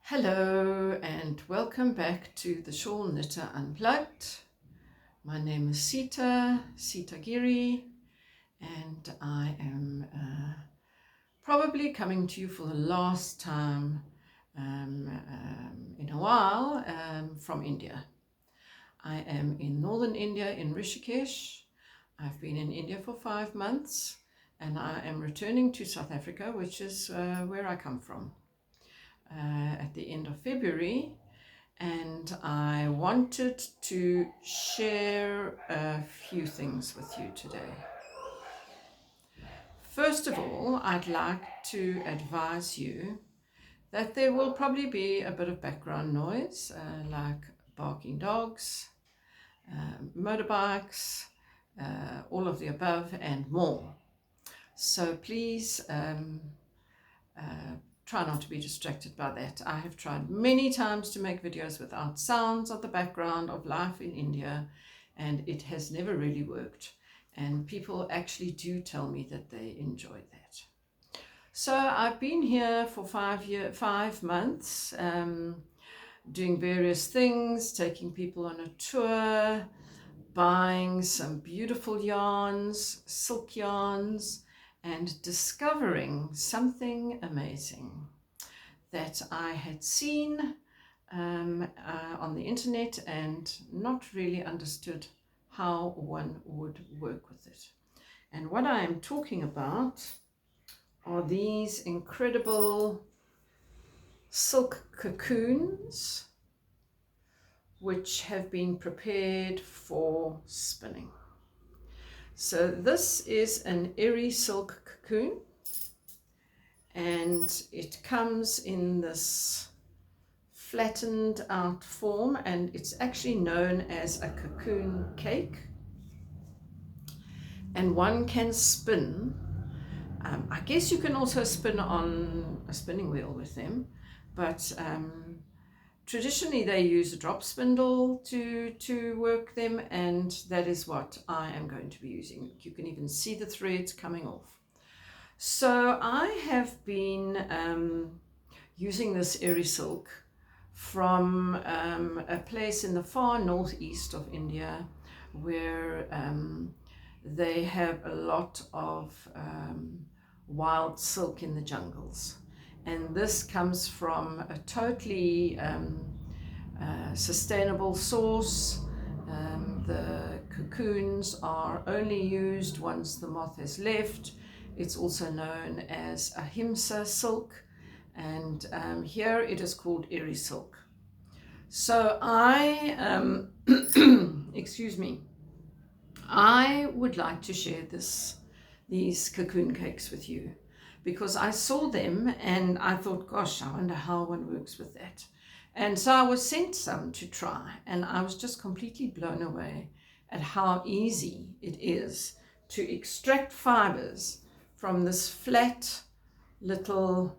Hello and welcome back to the Shawl Knitter Unplugged. My name is Sita Giri, and I am probably coming to you for the last time in a while from India. I am in northern India in Rishikesh. I've been in India for 5 months and I am returning to South Africa, which is where I come from. At the end of February, and I wanted to share a few things with you today. First of all, I'd like to advise you that there will probably be a bit of background noise, like barking dogs, motorbikes, all of the above and more. So please try not to be distracted by that. I have tried many times to make videos without sounds of the background of life in India, and it has never really worked. And people actually do tell me that they enjoy that. So I've been here for 5 months, doing various things, taking people on a tour, buying some beautiful yarns, silk yarns, and discovering something amazing that I had seen on the internet and not really understood how one would work with it. And what I am talking about are these incredible silk cocoons which have been prepared for spinning. So this is an Eri Silk Cocoon, and it comes in this flattened out form, and it's actually known as a cocoon cake, and one can spin. I guess you can also spin on a spinning wheel with them, but traditionally they use a drop spindle to work them, and that is what I am going to be using. You can even see the threads coming off. So I have been using this Eri silk from a place in the far northeast of India where they have a lot of wild silk in the jungles. And this comes from a totally sustainable source. The cocoons are only used once the moth has left. It's also known as Ahimsa silk, and here it is called Eri silk. So I, excuse me, I would like to share these cocoon cakes with you, because I saw them and I thought, gosh, I wonder how one works with that. And so I was sent some to try, and I was just completely blown away at how easy it is to extract fibers from this flat little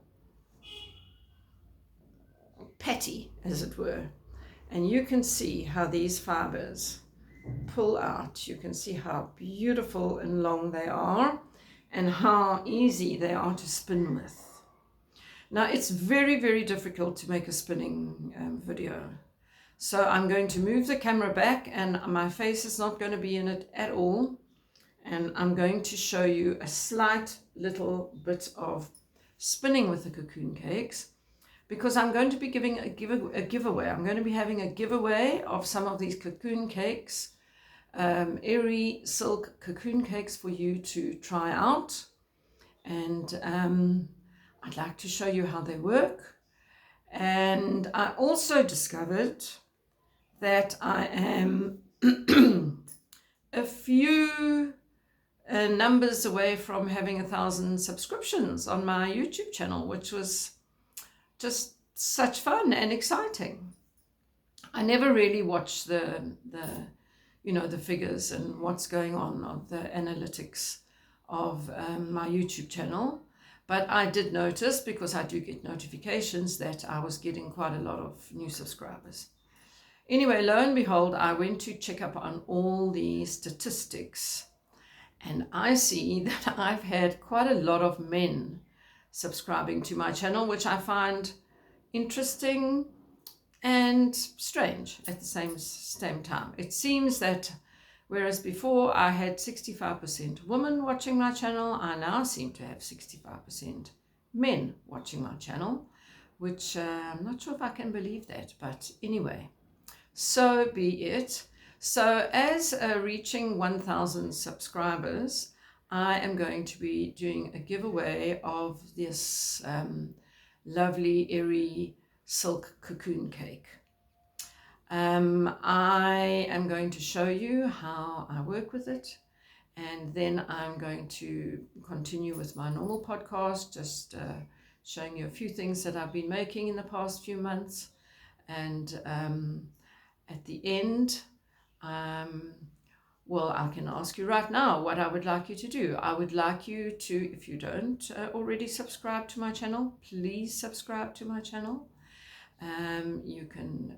patty, as it were. And you can see how these fibers pull out. You can see how beautiful and long they are, and how easy they are to spin with. Now it's very, very difficult to make a spinning video. So I'm going to move the camera back, and my face is not going to be in it at all. And I'm going to show you a slight little bit of spinning with the cocoon cakes, because I'm going to be giving a giveaway. I'm going to be having a giveaway of some of these cocoon cakes, Eri Silk Cocoon cakes, for you to try out. And I'd like to show you how they work. And I also discovered that I am a few numbers away from having 1,000 subscriptions on my YouTube channel, which was just such fun and exciting. I never really watch the figures and what's going on of the analytics of my YouTube channel, but I did notice, because I do get notifications, that I was getting quite a lot of new subscribers. Anyway, lo and behold, I went to check up on all the statistics, and I see that I've had quite a lot of men subscribing to my channel, which I find interesting and strange at the same time. It seems that whereas before I had 65% women watching my channel, I now seem to have 65% men watching my channel, which I'm not sure if I can believe that, but anyway, so be it. So as reaching 1,000 subscribers, I am going to be doing a giveaway of this lovely Eri Silk Cocoon cake. I am going to show you how I work with it, and then I'm going to continue with my normal podcast, just showing you a few things that I've been making in the past few months. And at the end, well, I can ask you right now what I would like you to do. I would like you to, if you don't already subscribe to my channel, please subscribe to my channel. You can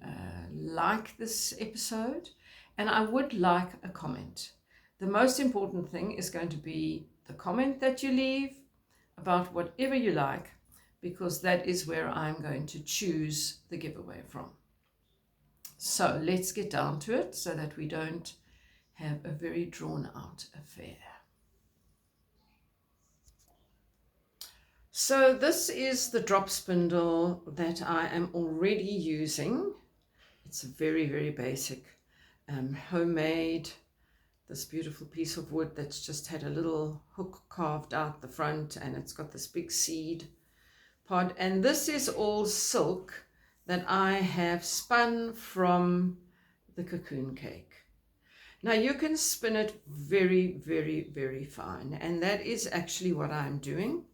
like this episode, and I would like a comment. The most important thing is going to be the comment that you leave about whatever you like, because that is where I'm going to choose the giveaway from. So let's get down to it so that we don't have a very drawn out affair. So this is the drop spindle that I am already using. It's a very, very basic homemade, this beautiful piece of wood that's just had a little hook carved out the front, and it's got this big seed pod. And this is all silk that I have spun from the cocoon cake. Now you can spin it very, very, very fine, and that is actually what I'm doing.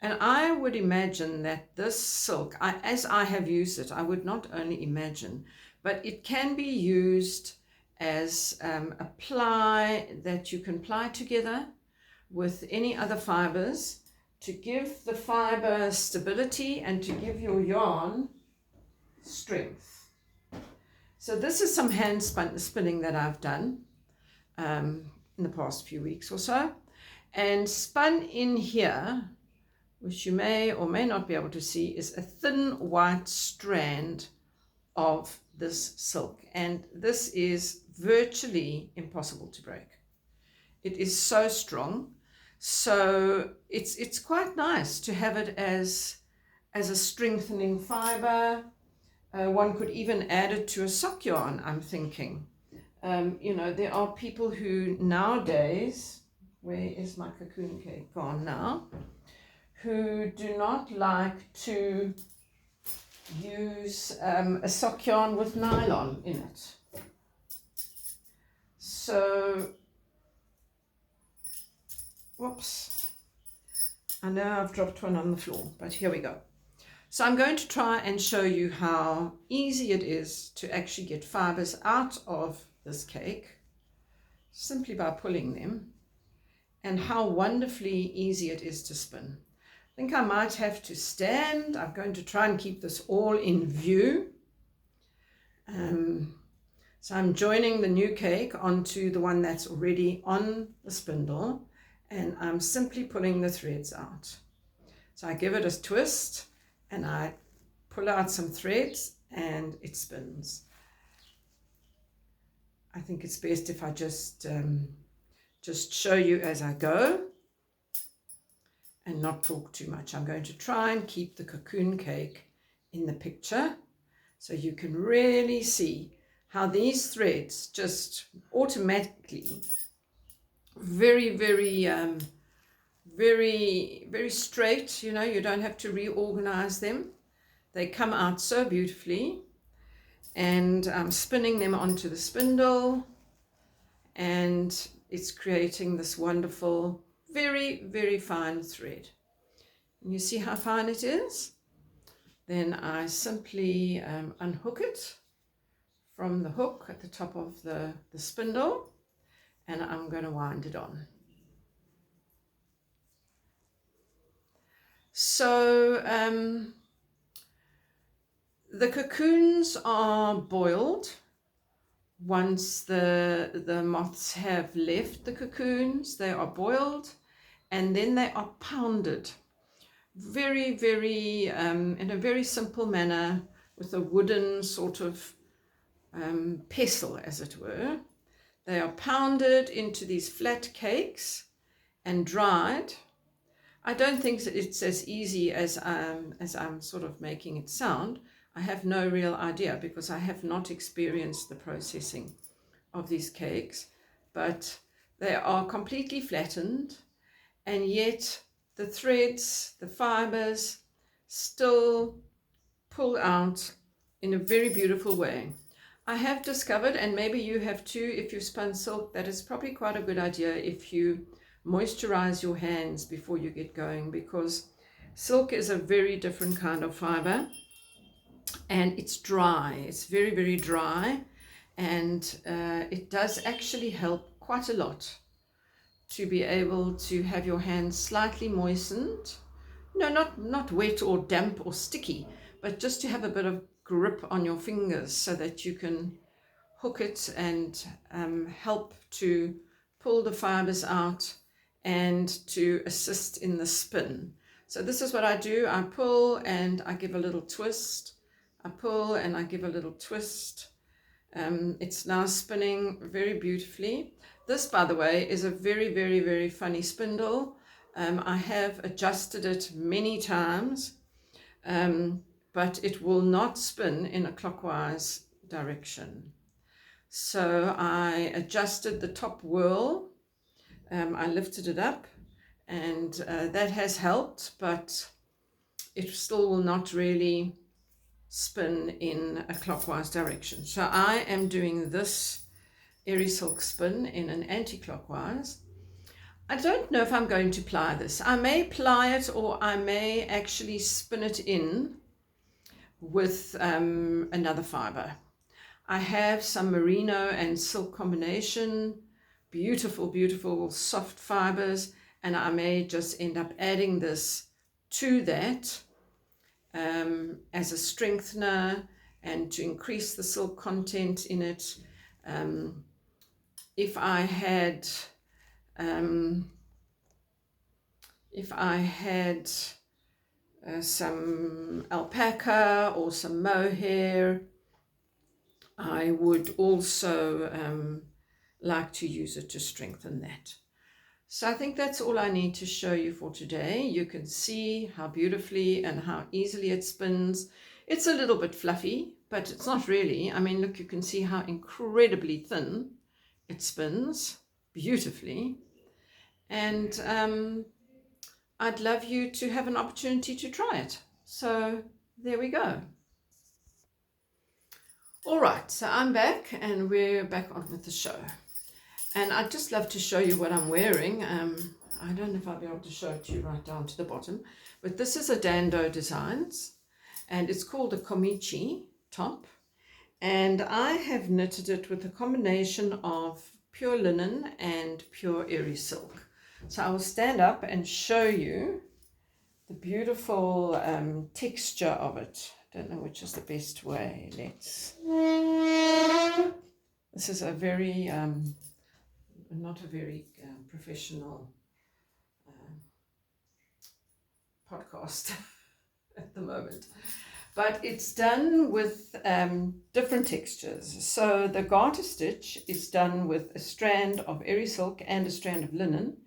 And I would imagine that this silk, as I have used it, I would not only imagine, but it can be used as a ply that you can ply together with any other fibers to give the fiber stability and to give your yarn strength. So this is some hand spinning that I've done in the past few weeks or so, and spun in here, which you may or may not be able to see, is a thin white strand of this silk, and this is virtually impossible to break. It is so strong, so it's quite nice to have it as a strengthening fiber. One could even add it to a sock yarn, I'm thinking. You know, there are people who nowadays, where is my cocoon cake gone now, who do not like to use a sock yarn with nylon in it. So, whoops, I know I've dropped one on the floor, but here we go. So I'm going to try and show you how easy it is to actually get fibers out of this cake simply by pulling them, and how wonderfully easy it is to spin. I think I might have to stand. I'm going to try and keep this all in view. So I'm joining the new cake onto the one that's already on the spindle, and I'm simply pulling the threads out. So I give it a twist and I pull out some threads and it spins. I think it's best if I just show you as I go and not talk too much. I'm going to try and keep the cocoon cake in the picture so you can really see how these threads just automatically, very, very, very, very straight, you know, you don't have to reorganize them. They come out so beautifully, and I'm spinning them onto the spindle, and it's creating this wonderful, very, very fine thread. And you see how fine it is? Then I simply unhook it from the hook at the top of the spindle, and I'm going to wind it on. So the cocoons are boiled once the moths have left the cocoons. They are boiled and then they are pounded very, very, in a very simple manner, with a wooden sort of pestle, as it were. They are pounded into these flat cakes and dried. I don't think that it's as easy as I'm sort of making it sound. I have no real idea because I have not experienced the processing of these cakes, but they are completely flattened, and yet the threads, the fibers, still pull out in a very beautiful way. I have discovered, and maybe you have too, if you spun silk, that it's probably quite a good idea if you moisturize your hands before you get going, because silk is a very different kind of fiber, and it's dry. It's very, very dry, and it does actually help quite a lot to be able to have your hands slightly moistened. No, not wet or damp or sticky, but just to have a bit of grip on your fingers so that you can hook it and help to pull the fibers out and to assist in the spin. So this is what I do. I pull and I give a little twist. I pull and I give a little twist. It's now spinning very beautifully. This, by the way, is a very, very, very funny spindle. I have adjusted it many times, but it will not spin in a clockwise direction. So I adjusted the top whirl. I lifted it up, and that has helped, but it still will not really spin in a clockwise direction. So I am doing this Eri Silk spin in an anti-clockwise. I don't know if I'm going to ply this. I may ply it, or I may actually spin it in with another fiber. I have some merino and silk combination, beautiful, beautiful soft fibers, and I may just end up adding this to that as a strengthener and to increase the silk content in it. If I had some alpaca or some mohair, I would also like to use it to strengthen that. So I think that's all I need to show you for today. You can see how beautifully and how easily it spins. It's a little bit fluffy, but it's not really. I mean, look, you can see how incredibly thin it spins beautifully. And I'd love you to have an opportunity to try it. So there we go. All right, so I'm back and we're back on with the show. And I'd just love to show you what I'm wearing. I don't know if I'll be able to show it to you right down to the bottom, but this is a Dando Designs, and it's called a Komichi top. And I have knitted it with a combination of pure linen and pure Eri silk. So I will stand up and show you the beautiful texture of it. I don't know which is the best way. This is a very not a very professional podcast at the moment, but it's done with different textures. So the garter stitch is done with a strand of Eri silk and a strand of linen,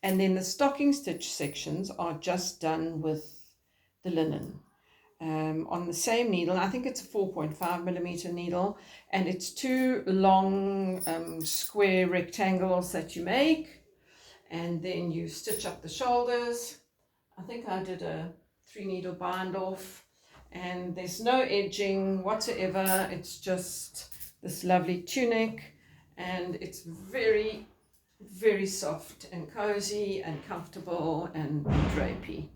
and then the stocking stitch sections are just done with the linen on the same needle. I think it's a 4.5 millimeter needle, and it's two long square rectangles that you make, and then you stitch up the shoulders. I think I did a 3 needle bind off, and there's no edging whatsoever. It's just this lovely tunic, and it's very, very soft and cozy and comfortable and drapey.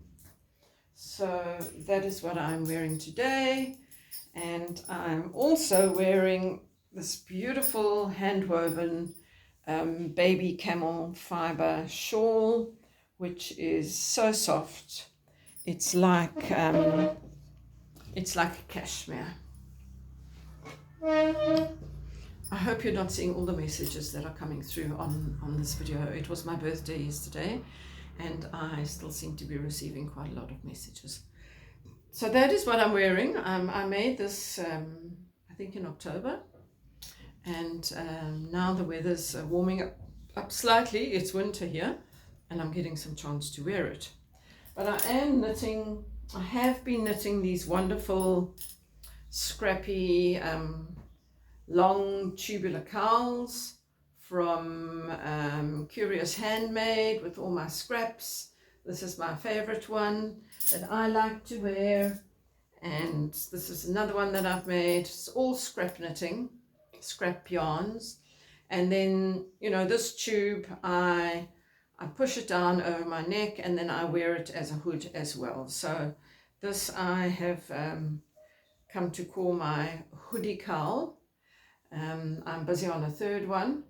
So that is what I'm wearing today. And I'm also wearing this beautiful hand-woven baby camel fiber shawl, which is so soft. It's like a cashmere. I hope you're not seeing all the messages that are coming through on this video. It was my birthday yesterday, and I still seem to be receiving quite a lot of messages. So that is what I'm wearing. I made this, I think in October, and now the weather's warming up slightly. It's winter here, and I'm getting some chance to wear it. But I have been knitting these wonderful, scrappy, long tubular cowls from Curious Handmade with all my scraps. This is my favorite one that I like to wear, and this is another one that I've made. It's all scrap knitting, scrap yarns, and then this tube I push it down over my neck, and then I wear it as a hood as well. So this I have come to call my hoodie cowl. I'm busy on a third one,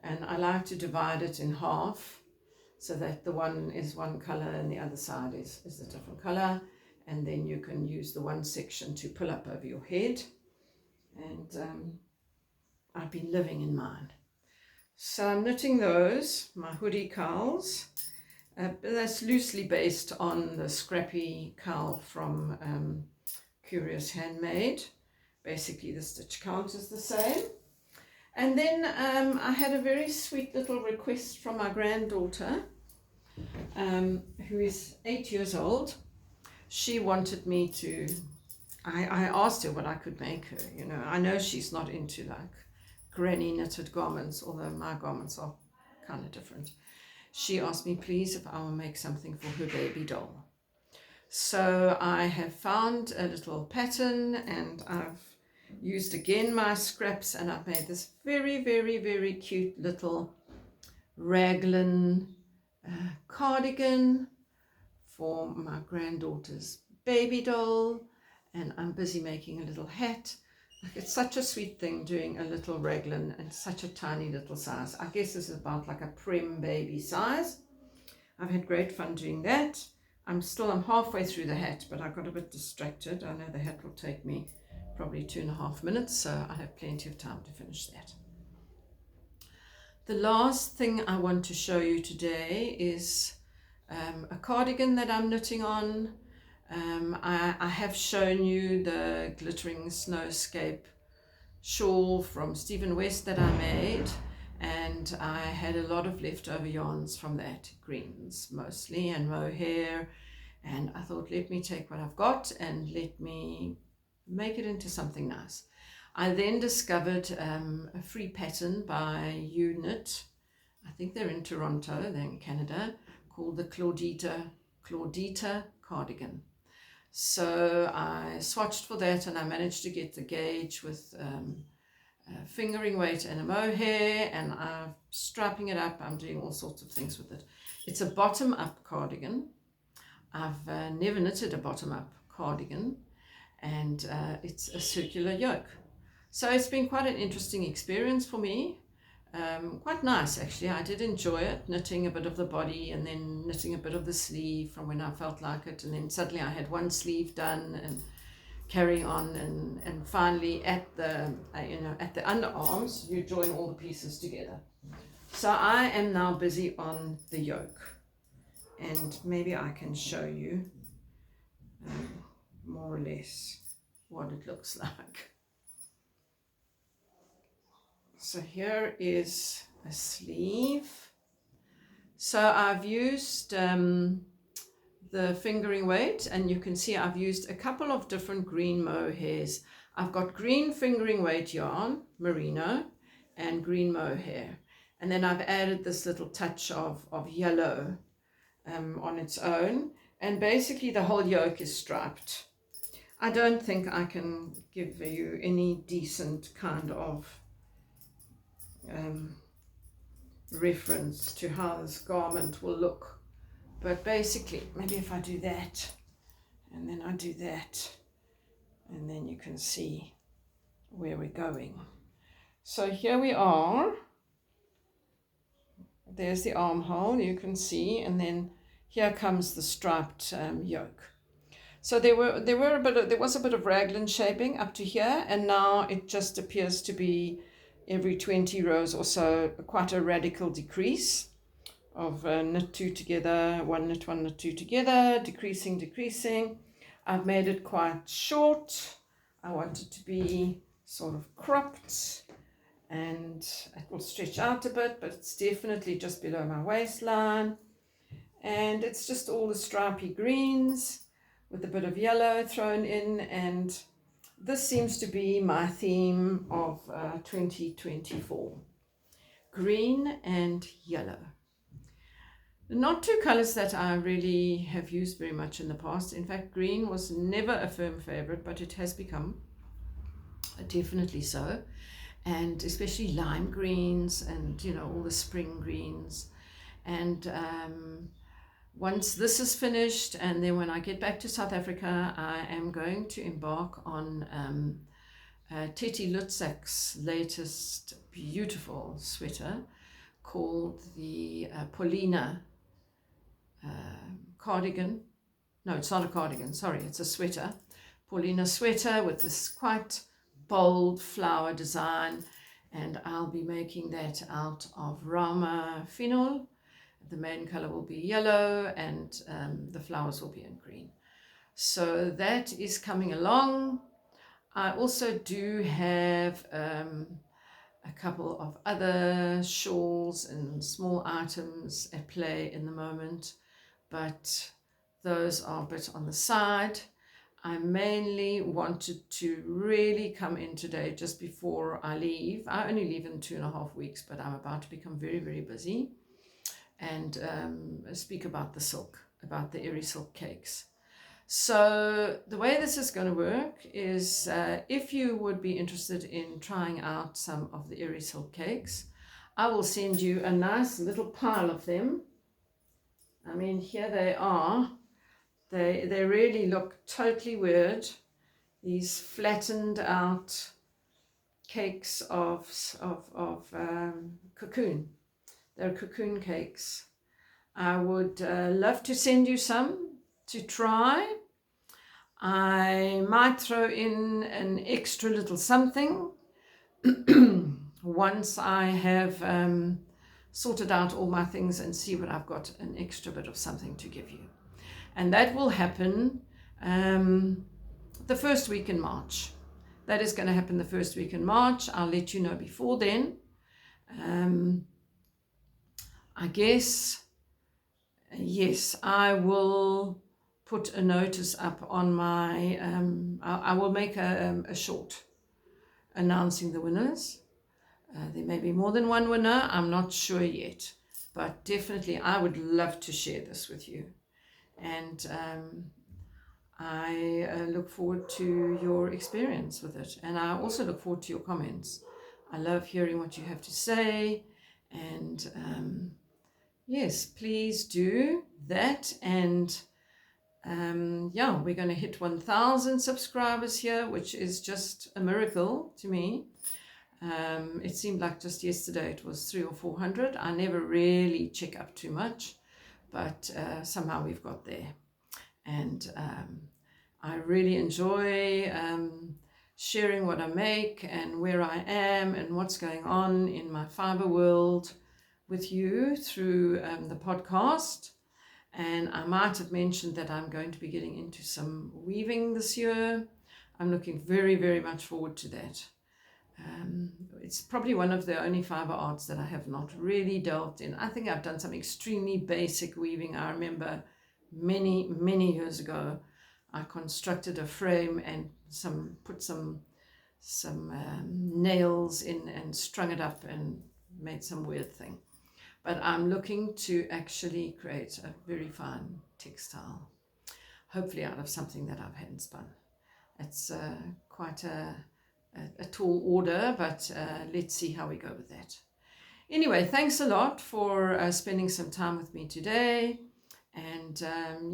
and I like to divide it in half so that the one is one color and the other side is a different color, and then you can use the one section to pull up over your head. And I've been living in mine. So I'm knitting those, my hoodie cowls. That's loosely based on the scrappy cowl from Curious Handmade. Basically the stitch count is the same. And then I had a very sweet little request from my granddaughter, who is 8 years old. She wanted me to, I asked her what I could make her. I know she's not into like granny knitted garments, although my garments are kind of different. She asked me please if I will make something for her baby doll. So I have found a little pattern, and I've used again my scraps, and I've made this very, very, very cute little raglan cardigan for my granddaughter's baby doll, and I'm busy making a little hat. It's such a sweet thing doing a little raglan and such a tiny little size. I guess this is about like a prim baby size. I've had great fun doing that. I'm halfway through the hat, but I got a bit distracted. I know the hat will take me probably 2.5 minutes, so I have plenty of time to finish that. The last thing I want to show you today is a cardigan that I'm knitting on. I have shown you the glittering snowscape shawl from Stephen West that I made, and I had a lot of leftover yarns from that, greens mostly and mohair, and I thought, let me take what I've got and let me make it into something nice. I then discovered a free pattern by Unit. I think they're in Toronto, they're in Canada, called the Claudita cardigan. So I swatched for that, and I managed to get the gauge with fingering weight and a mohair, and I'm strapping it up. I'm doing all sorts of things with it. It's a bottom-up cardigan. I've never knitted a bottom-up cardigan, and it's a circular yoke. So it's been quite an interesting experience for me. Quite nice actually. I did enjoy it, knitting a bit of the body and then knitting a bit of the sleeve from when I felt like it, and then suddenly I had one sleeve done and carrying on, and finally at the at the underarms you join all the pieces together. So I am now busy on the yoke, and maybe I can show you more or less what it looks like. So here is a sleeve. So I've used the fingering weight, and you can see I've used a couple of different green mohairs. I've got green fingering weight yarn, merino, and green mohair. And then I've added this little touch of yellow on its own. And basically the whole yoke is striped. I don't think I can give you any decent kind of reference to how this garment will look, but basically maybe if I do that and then I do that, and then you can see where we're going. So here we are, there's the armhole, you can see, and then here comes the striped yoke. So there was a bit of raglan shaping up to here, and now it just appears to be every 20 rows or so, quite a radical decrease knit two together, one knit two together, decreasing. I've made it quite short. I want it to be sort of cropped, and it will stretch out a bit, but it's definitely just below my waistline. And it's just all the stripy greens with a bit of yellow thrown in, and this seems to be my theme of 2024. Green and yellow. Not two colors that I really have used very much in the past. In fact, green was never a firm favorite, but it has become definitely so. And especially lime greens and, you know, all the spring greens. And once this is finished, and then when I get back to South Africa, I am going to embark on Teti Lutzak's latest beautiful sweater called the Paulina cardigan. No, it's not a cardigan, sorry, it's a sweater. Paulina sweater with this quite bold flower design, and I'll be making that out of Rama phenol. The main color will be yellow, and the flowers will be in green. So that is coming along. I also do have a couple of other shawls and small items at play in the moment, but those are a bit on the side. I mainly wanted to really come in today just before I leave. I only leave in 2.5 weeks, but I'm about to become very, very busy and speak about the silk, about the Eri Silk cakes. So the way this is going to work is if you would be interested in trying out some of the Eri Silk cakes, I will send you a nice little pile of them. I mean, here they are. They really look totally weird. These flattened out cakes of cocoon. They're cocoon cakes. I would love to send you some to try. I might throw in an extra little something once I have sorted out all my things and see what I've got, an extra bit of something to give you. And that will happen the first week in March. That is going to happen the first week in March. I'll let you know before then. I guess, yes, I will put a notice up on my, I will make a short announcing the winners. There may be more than one winner, I'm not sure yet, but definitely I would love to share this with you. And I look forward to your experience with it, and I also look forward to your comments. I love hearing what you have to say, and yes, please do that. And yeah, we're going to hit 1,000 subscribers here, which is just a miracle to me. It seemed like just yesterday it was 300 or 400. I never really check up too much, but somehow we've got there. And I really enjoy sharing what I make and where I am and what's going on in my fiber world with you through the podcast. And I might have mentioned that I'm going to be getting into some weaving this year. I'm looking very, very much forward to that. It's probably one of the only fiber arts that I have not really delved in. I think I've done some extremely basic weaving. I remember many, many years ago, I constructed a frame and put some nails in and strung it up and made some weird thing. But I'm looking to actually create a very fine textile, hopefully out of something that I've hand spun. It's quite a tall order, but let's see how we go with that. Anyway, thanks a lot for spending some time with me today. And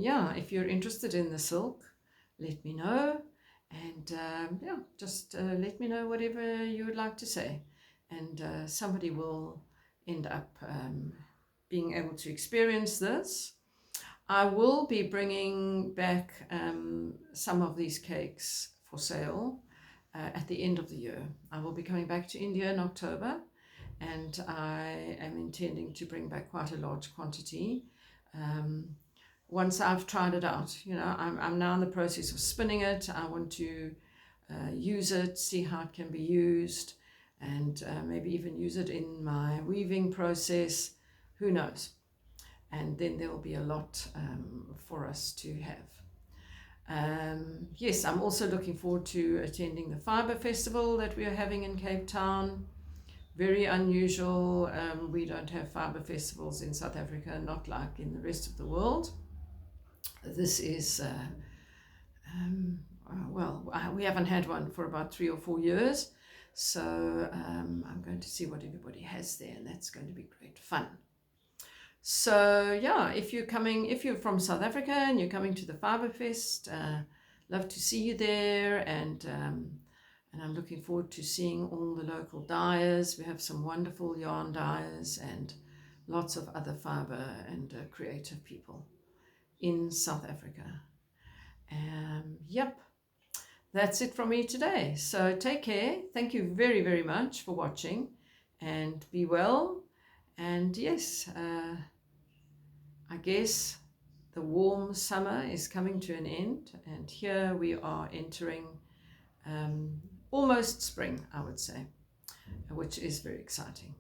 yeah, if you're interested in the silk, let me know. And yeah, just let me know whatever you would like to say. And somebody will end up being able to experience this. I will be bringing back some of these cakes for sale at the end of the year. I will be coming back to India in October, and I am intending to bring back quite a large quantity once I've tried it out. You know, I'm now in the process of spinning it. I want to use it, see how it can be used, and maybe even use it in my weaving process. Who knows? And then there will be a lot for us to have. Yes, I'm also looking forward to attending the Fibre Festival that we are having in Cape Town. Very unusual. We don't have fibre festivals in South Africa, not like in the rest of the world. This is, we haven't had one for about 3 or 4 years. So I'm going to see what everybody has there, and that's going to be great fun. So yeah, if you're from South Africa and you're coming to the Fibre Fest, love to see you there, and I'm looking forward to seeing all the local dyers. We have some wonderful yarn dyers and lots of other fibre and creative people in South Africa. Yep, that's it from me today. So take care. Thank you very, very much for watching, and be well. And yes, I guess the warm summer is coming to an end, and here we are entering almost spring, I would say, which is very exciting.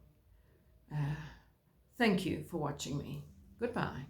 Thank you for watching me. Goodbye.